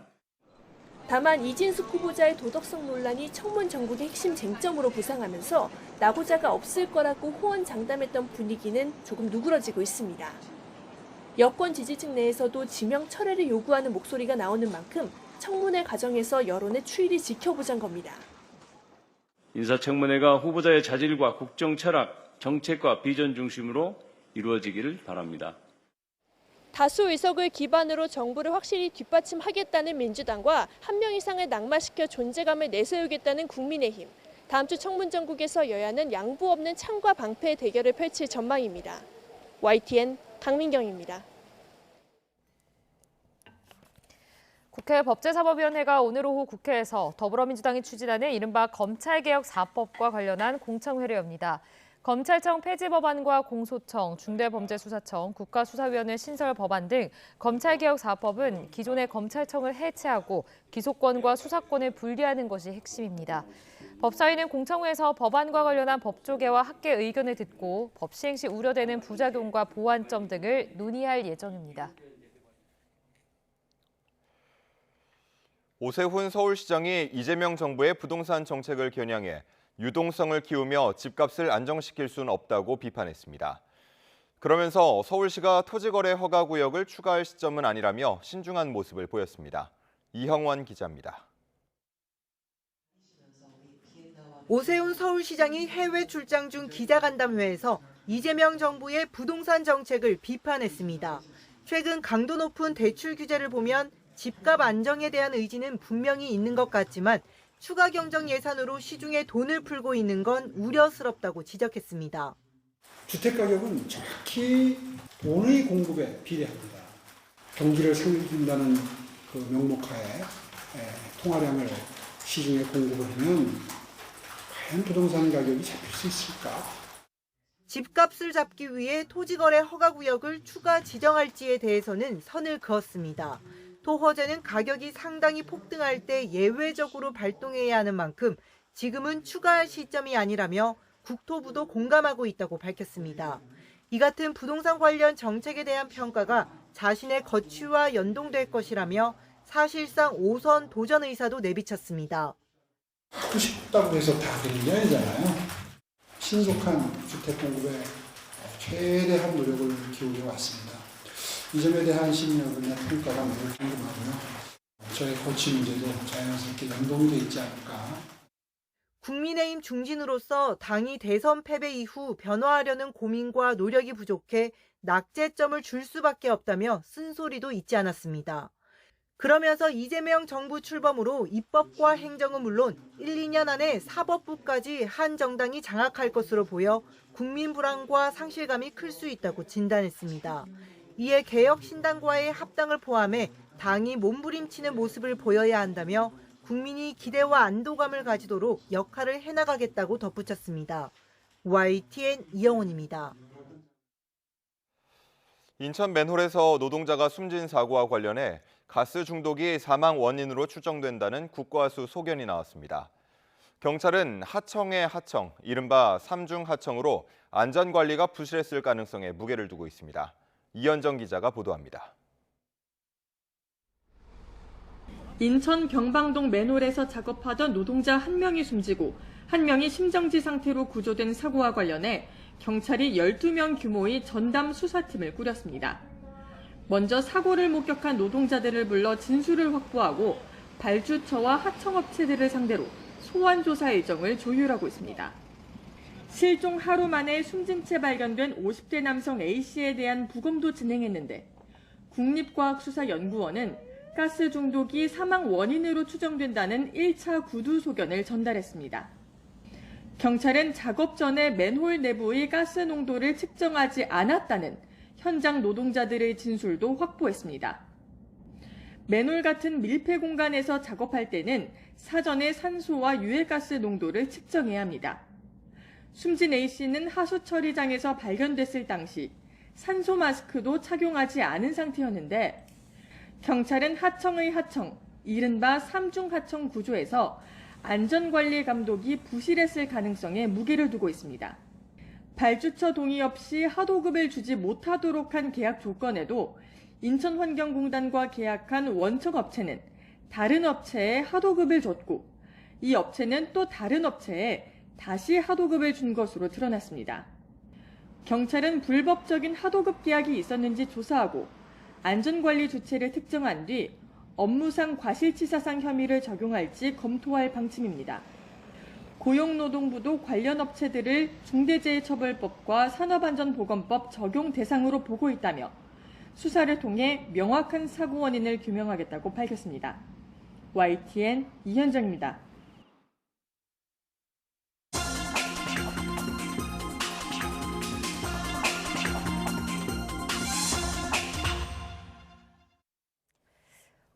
다만 이진숙 후보자의 도덕성 논란이 청문 전국의 핵심 쟁점으로 부상하면서 낙오자가 없을 거라고 호언장담했던 분위기는 조금 누그러지고 있습니다. 여권 지지층 내에서도 지명 철회를 요구하는 목소리가 나오는 만큼 청문회 과정에서 여론의 추이를 지켜보자는 겁니다. 인사청문회가 후보자의 자질과 국정 철학, 정책과 비전 중심으로 이루어지기를 바랍니다. 다수 의석을 기반으로 정부를 확실히 뒷받침하겠다는 민주당과 1명 이상을 낙마시켜 존재감을 내세우겠다는 국민의힘. 다음 주 청문 전국에서 여야는 양보 없는 창과 방패의 대결을 펼칠 전망입니다. YTN 강민경입니다. 국회 법제사법위원회가 오늘 오후 국회에서 더불어민주당이 추진하는 이른바 검찰개혁 4법과 관련한 공청회를 엽니다. 검찰청 폐지 법안과 공소청, 중대범죄수사청, 국가수사위원회 신설 법안 등 검찰개혁 4법은 기존의 검찰청을 해체하고 기소권과 수사권을 분리하는 것이 핵심입니다. 법사위는 공청회에서 법안과 관련한 법조계와 학계 의견을 듣고 법 시행 시 우려되는 부작용과 보완점 등을 논의할 예정입니다. 오세훈 서울시장이 이재명 정부의 부동산 정책을 겨냥해 유동성을 키우며 집값을 안정시킬 수는 없다고 비판했습니다. 그러면서 서울시가 토지거래 허가구역을 추가할 시점은 아니라며 신중한 모습을 보였습니다. 이형원 기자입니다. 오세훈 서울시장이 해외 출장 중 기자간담회에서 이재명 정부의 부동산 정책을 비판했습니다. 최근 강도 높은 대출 규제를 보면 집값 안정에 대한 의지는 분명히 있는 것 같지만 추가 경정 예산으로 시중에 돈을 풀고 있는 건 우려스럽다고 지적했습니다. 주택가격은 정확히 돈의 공급에 비례합니다. 경기를 살린다는 그 명목하에 통화량을 시중에 공급을 하면 과연 부동산 가격이 잡힐 수 있을까? 집값을 잡기 위해 토지거래 허가구역을 추가 지정할지에 대해서는 선을 그었습니다. 토허제는 가격이 상당히 폭등할 때 예외적으로 발동해야 하는 만큼 지금은 추가할 시점이 아니라며 국토부도 공감하고 있다고 밝혔습니다. 이 같은 부동산 관련 정책에 대한 평가가 자신의 거취와 연동될 것이라며 사실상 5선 도전 의사도 내비쳤습니다. 하고 싶다고 해서 다 되는 게 아니잖아요. 신속한 주택 공급에 최대한 노력을 기울여 왔습니다. 이 점에 대한 심리학이나 평가가 매우 궁금하고요. 저의 거취 문제도 자연스럽게 연동이 돼 있지 않을까. 국민의힘 중진으로서 당이 대선 패배 이후 변화하려는 고민과 노력이 부족해 낙제점을 줄 수밖에 없다며 쓴소리도 잊지 않았습니다. 그러면서 이재명 정부 출범으로 입법과 행정은 물론 1, 2년 안에 사법부까지 한 정당이 장악할 것으로 보여 국민 불안과 상실감이 클 수 있다고 진단했습니다. 이에 개혁신당과의 합당을 포함해 당이 몸부림치는 모습을 보여야 한다며 국민이 기대와 안도감을 가지도록 역할을 해나가겠다고 덧붙였습니다. YTN 이영훈입니다. 인천 맨홀에서 노동자가 숨진 사고와 관련해 가스 중독이 사망 원인으로 추정된다는 국과수 소견이 나왔습니다. 경찰은 하청의 하청, 이른바 삼중 하청으로 안전관리가 부실했을 가능성에 무게를 두고 있습니다. 이현정 기자가 보도합니다. 인천 경방동 맨홀에서 작업하던 노동자 1명이 숨지고 1명이 심정지 상태로 구조된 사고와 관련해 경찰이 12명 규모의 전담 수사팀을 꾸렸습니다. 먼저 사고를 목격한 노동자들을 불러 진술을 확보하고 발주처와 하청업체들을 상대로 소환 조사 일정을 조율하고 있습니다. 실종 하루 만에 숨진 채 발견된 50대 남성 A씨에 대한 부검도 진행했는데 국립과학수사연구원은 가스 중독이 사망 원인으로 추정된다는 1차 구두 소견을 전달했습니다. 경찰은 작업 전에 맨홀 내부의 가스 농도를 측정하지 않았다는 현장 노동자들의 진술도 확보했습니다. 맨홀 같은 밀폐 공간에서 작업할 때는 사전에 산소와 유해가스 농도를 측정해야 합니다. 숨진 A씨는 하수 처리장에서 발견됐을 당시 산소 마스크도 착용하지 않은 상태였는데 경찰은 하청의 하청, 이른바 삼중 하청 구조에서 안전관리 감독이 부실했을 가능성에 무게를 두고 있습니다. 발주처 동의 없이 하도급을 주지 못하도록 한 계약 조건에도 인천환경공단과 계약한 원청업체는 다른 업체에 하도급을 줬고 이 업체는 또 다른 업체에 다시 하도급을 준 것으로 드러났습니다. 경찰은 불법적인 하도급 계약이 있었는지 조사하고 안전관리 주체를 특정한 뒤 업무상 과실치사상 혐의를 적용할지 검토할 방침입니다. 고용노동부도 관련 업체들을 중대재해처벌법과 산업안전보건법 적용 대상으로 보고 있다며 수사를 통해 명확한 사고 원인을 규명하겠다고 밝혔습니다. YTN 이현정입니다.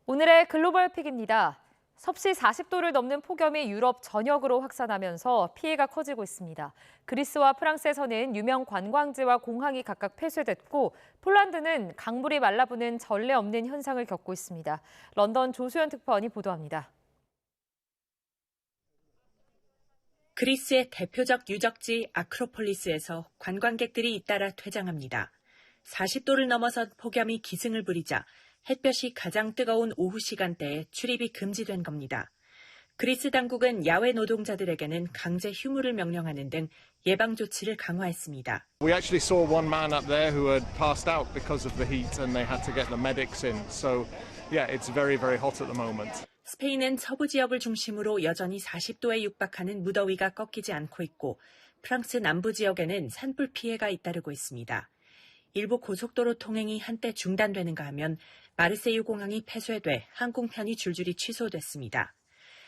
오늘의 글로벌 픽입니다. 섭씨 40도를 넘는 폭염이 유럽 전역으로 확산하면서 피해가 커지고 있습니다. 그리스와 프랑스에서는 유명 관광지와 공항이 각각 폐쇄됐고 폴란드는 강물이 말라붙는 전례 없는 현상을 겪고 있습니다. 런던 조수연 특파원이 보도합니다. 그리스의 대표적 유적지 아크로폴리스에서 관광객들이 잇따라 퇴장합니다. 40도를 넘어선 폭염이 기승을 부리자 햇볕이 가장 뜨거운 오후 시간대에 출입이 금지된 겁니다. 그리스 당국은 야외 노동자들에게는 강제 휴무를 명령하는 등 예방 조치를 강화했습니다. We actually saw one man up there who had passed out because of the heat and they had to get the medics in. So, yeah, it's very, very hot at the moment. 스페인은 서부 지역을 중심으로 여전히 40도에 육박하는 무더위가 꺾이지 않고 있고 프랑스 남부 지역에는 산불 피해가 잇따르고 있습니다. 일부 고속도로 통행이 한때 중단되는가 하면 마르세유 공항이 폐쇄돼 항공편이 줄줄이 취소됐습니다.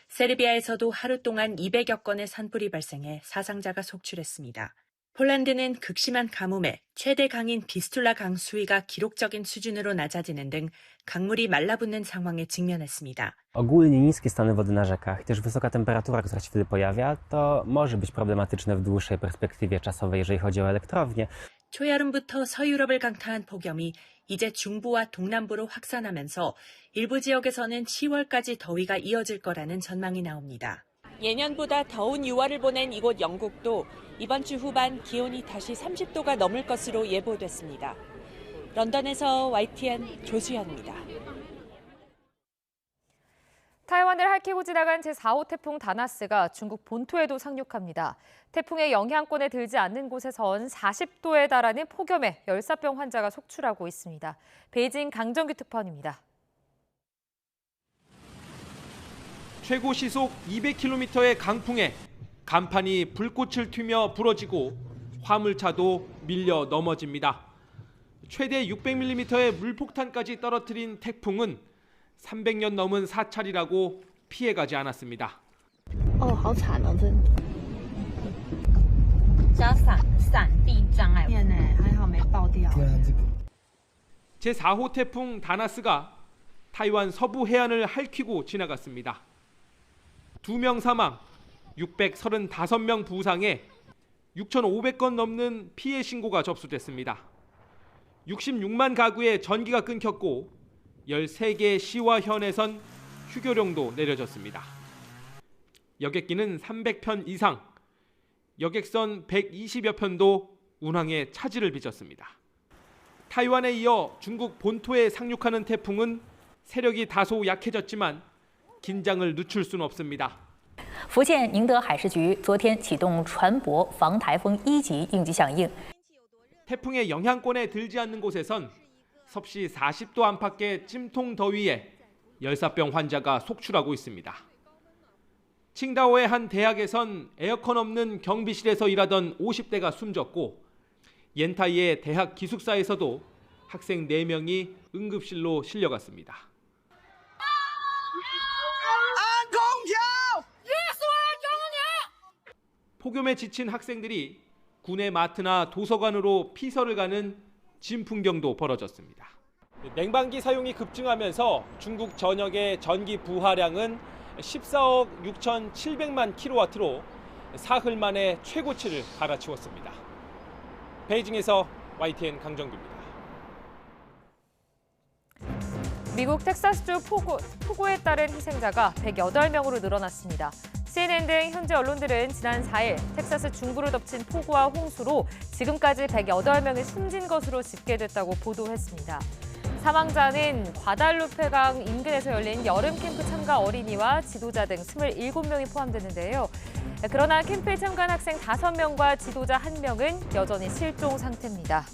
세르비아에서도 하루 동안 200여 건의 산불이 발생해 사상자가 속출했습니다. 폴란드는 극심한 가뭄에 최대 강인 비스툴라 강 수위가 기록적인 수준으로 낮아지는 등 강물이 말라붙는 상황에 직면했습니다. Ogólnie niskie stany wody na rzekach, też wysoka temperatura, która się wtedy pojawia, to może być problematyczne w dłuższej perspektywie czasowej, jeżeli chodzi o elektrownie. 초여름부터 서유럽을 강타한 폭염이 이제 중부와 동남부로 확산하면서 일부 지역에서는 10월까지 더위가 이어질 거라는 전망이 나옵니다. 예년보다 더운 6월을 보낸 이곳 영국도 이번 주 후반 기온이 다시 30도가 넘을 것으로 예보됐습니다. 런던에서 YTN 조수연입니다. 타이완을 핥히고 지나간 제4호 태풍 다나스가 중국 본토에도 상륙합니다. 태풍의 영향권에 들지 않는 곳에선 40도에 달하는 폭염에 열사병 환자가 속출하고 있습니다. 베이징 강정규 특파원입니다. 최고 시속 200km의 강풍에 간판이 불꽃을 튀며 부러지고 화물차도 밀려 넘어집니다. 최대 600mm의 물폭탄까지 떨어뜨린 태풍은 300년 넘은 사찰이라고 피해가지 않았습니다. 제4호 태풍 다나스가 타이완 서부 해안을 핥히고 지나갔습니다. 2명 사망, 635명 부상에 6,500건 넘는 피해 신고가 접수됐습니다. 66만 가구의 전기가 끊겼고 13개 시와 현에선 휴교령도 내려졌습니다. 여객기는 300편 이상, 여객선 120여 편도 운항에 차질을 빚었습니다. 타이완에 이어 중국 본토에 상륙하는 태풍은 세력이 다소 약해졌지만 긴장을 늦출 수는 없습니다. 福建宁德海事局昨天启动船舶防台风1级应急响应。 태풍의 영향권에 들지 않는 곳에선 섭씨 40도 안팎의 찜통 더위에 열사병 환자가 속출하고 있습니다. 칭다오의 한 대학에선 에어컨 없는 경비실에서 일하던 50대가 숨졌고 옌타이의 대학 기숙사에서도 학생 4명이 응급실로 실려갔습니다. 폭염에 지친 학생들이 군의 마트나 도서관으로 피서를 가는 진풍경도 벌어졌습니다. 냉방기 사용이 급증하면서 중국 전역의 전기 부하량은 14억 6,700만 킬로와트로 사흘 만에 최고치를 갈아치웠습니다. 베이징에서 YTN 강정규입니다. 미국 텍사스주 폭우에 따른 희생자가 108명으로 늘어났습니다. CNN 등 현지 언론들은 지난 4일 텍사스 중부를 덮친 폭우와 홍수로 지금까지 108명이 숨진 것으로 집계됐다고 보도했습니다. 사망자는 과달루페강 인근에서 열린 여름 캠프 참가 어린이와 지도자 등 27명이 포함됐는데요. 그러나 캠프에 참가한 학생 5명과 지도자 1명은 여전히 실종 상태입니다.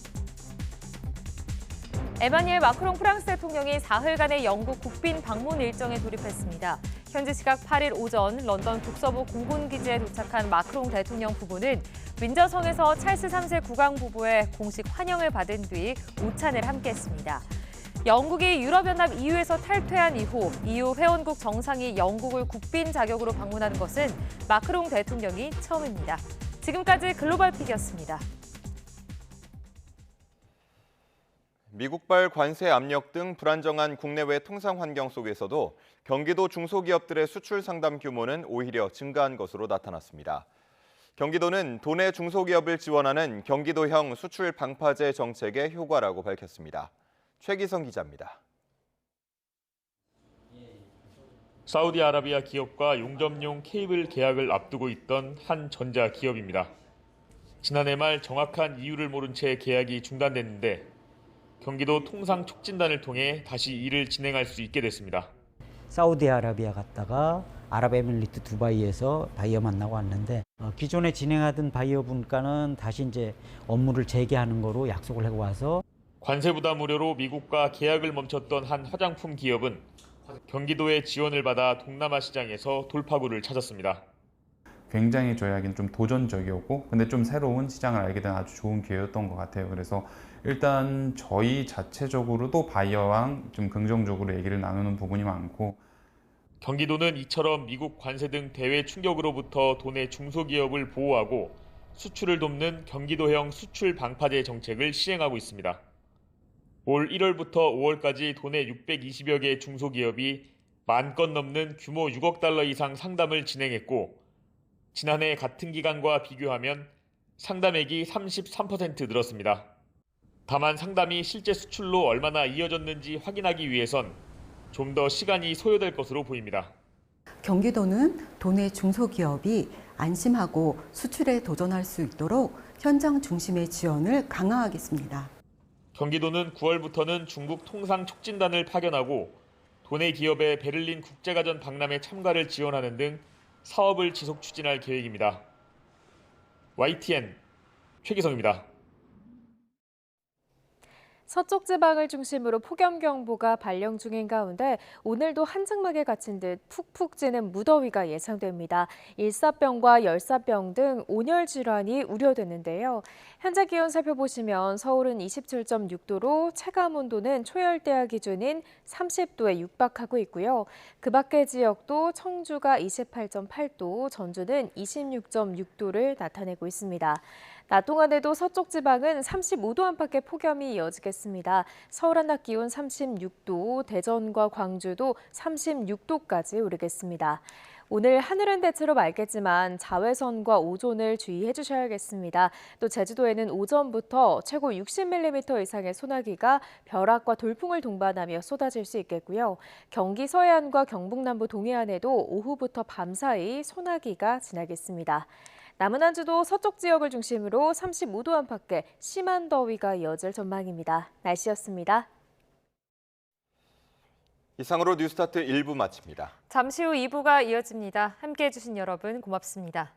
에마뉘엘 마크롱 프랑스 대통령이 사흘간의 영국 국빈 방문 일정에 돌입했습니다. 현지 시각 8일 오전 런던 북서부 공군기지에 도착한 마크롱 대통령 부부는 윈저성에서 찰스 3세 국왕 부부의 공식 환영을 받은 뒤 오찬을 함께했습니다. 영국이 유럽연합 EU에서 탈퇴한 이후 EU 회원국 정상이 영국을 국빈 자격으로 방문하는 것은 마크롱 대통령이 처음입니다. 지금까지 글로벌픽이었습니다. 미국발 관세 압력 등 불안정한 국내외 통상 환경 속에서도 경기도 중소기업들의 수출 상담 규모는 오히려 증가한 것으로 나타났습니다. 경기도는 도내 중소기업을 지원하는 경기도형 수출 방파제 정책의 효과라고 밝혔습니다. 최기성 기자입니다. 사우디아라비아 기업과 용접용 케이블 계약을 앞두고 있던 한 전자기업입니다. 지난해 말 정확한 이유를 모른 채 계약이 중단됐는데 경기도 통상촉진단을 통해 다시 일을 진행할 수 있게 됐습니다. 사우디아라비아 갔다가 아랍에미리트 두바이에서 바이어 만나고 왔는데 기존에 진행하던 바이어 분과는 다시 이제 업무를 재개하는 거로 약속을 하고 와서 관세 부담 우려로 미국과 계약을 멈췄던 한 화장품 기업은 경기도의 지원을 받아 동남아 시장에서 돌파구를 찾았습니다. 굉장히 저희에게는 좀 도전적이었고 근데 좀 새로운 시장을 알게 된 아주 좋은 기회였던 것 같아요. 그래서 일단 저희 자체적으로도 바이어랑 좀 긍정적으로 얘기를 나누는 부분이 많고 경기도는 이처럼 미국 관세 등 대외 충격으로부터 도내 중소기업을 보호하고 수출을 돕는 경기도형 수출 방파제 정책을 시행하고 있습니다. 올 1월부터 5월까지 도내 620여 개 중소기업이 10,000건 넘는 규모 6억 달러 이상 상담을 진행했고 지난해 같은 기간과 비교하면 상담액이 33% 늘었습니다. 다만 상담이 실제 수출로 얼마나 이어졌는지 확인하기 위해선 좀 더 시간이 소요될 것으로 보입니다. 경기도는 도내 중소기업이 안심하고 수출에 도전할 수 있도록 현장 중심의 지원을 강화하겠습니다. 경기도는 9월부터는 중국 통상촉진단을 파견하고 도내 기업의 베를린 국제가전 박람회 참가를 지원하는 등 사업을 지속 추진할 계획입니다. YTN 최기성입니다. 서쪽 지방을 중심으로 폭염경보가 발령 중인 가운데 오늘도 한장막에 갇힌 듯 푹푹 찌는 무더위가 예상됩니다. 일사병과 열사병 등 온열 질환이 우려되는데요. 현재 기온 살펴보시면 서울은 27.6도로 체감온도는 초열대야 기준인 30도에 육박하고 있고요. 그 밖의 지역도 청주가 28.8도, 전주는 26.6도를 나타내고 있습니다. 낮 동안에도 서쪽 지방은 35도 안팎의 폭염이 이어지겠습니다. 서울 한낮 기온 36도, 대전과 광주도 36도까지 오르겠습니다. 오늘 하늘은 대체로 맑겠지만 자외선과 오존을 주의해 주셔야겠습니다. 또 제주도에는 오전부터 최고 60mm 이상의 소나기가 벼락과 돌풍을 동반하며 쏟아질 수 있겠고요. 경기 서해안과 경북 남부 동해안에도 오후부터 밤 사이 소나기가 지나겠습니다. 남은 한 주도 서쪽 지역을 중심으로 35도 안팎의 심한 더위가 이어질 전망입니다. 날씨였습니다. 이상으로 뉴스타트 1부 마칩니다. 잠시 후 2부가 이어집니다. 함께해 주신 여러분 고맙습니다.